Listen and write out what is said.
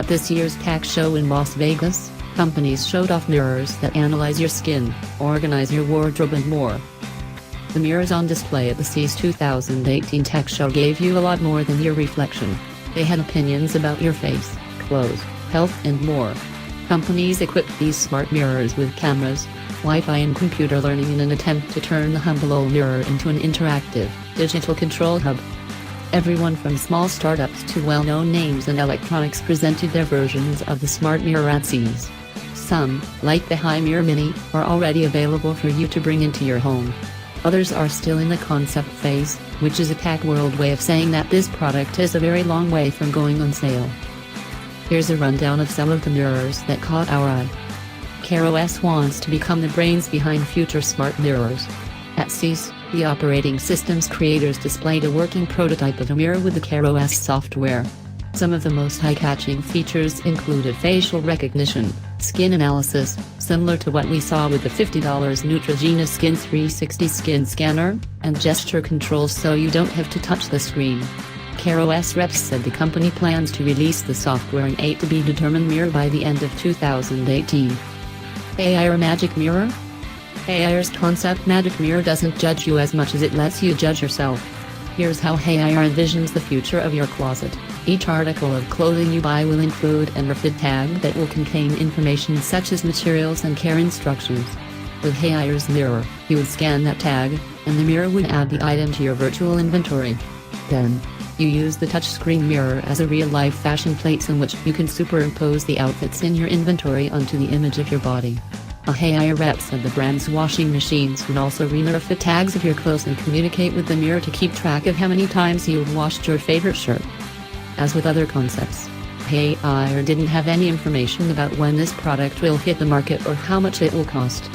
At this year's tech show in Las Vegas, companies showed off mirrors that analyze your skin, organize your wardrobe and more. The mirrors on display at the CES 2018 tech show gave you a lot more than your reflection. They had opinions about your face, clothes, health and more. Companies equipped these smart mirrors with cameras, Wi-Fi and computer learning in an attempt to turn the humble old mirror into an interactive, digital control hub. Everyone from small startups to well-known names in electronics presented their versions of the smart mirror at CES. Some, like the Hi Mirror Mini, are already available for you to bring into your home. Others are still in the concept phase, which is a tech world way of saying that this product is a very long way from going on sale. Here's a rundown of some of the mirrors that caught our eye. CES wants to become the brains behind future smart mirrors. At CES, the operating system's creators displayed a working prototype of a mirror with the CES software. Some of the most eye-catching features included facial recognition, skin analysis, similar to what we saw with the $50 Neutrogena Skin 360 skin scanner, and gesture controls so you don't have to touch the screen. CES reps said the company plans to release the software in a to-be-determined mirror by the end of 2018. AI Magic Mirror? AIR's concept Magic Mirror doesn't judge you as much as it lets you judge yourself. Here's how AIR envisions the future of your closet. Each article of clothing you buy will include an RFID tag that will contain information such as materials and care instructions. With AIR's mirror, you would scan that tag, and the mirror would add the item to your virtual inventory. Then, you use the touchscreen mirror as a real-life fashion plate in which you can superimpose the outfits in your inventory onto the image of your body. A AIR rep said the brand's washing machines would also read the tags of your clothes and communicate with the mirror to keep track of how many times you've washed your favorite shirt. As with other concepts, AIR didn't have any information about when this product will hit the market or how much it will cost.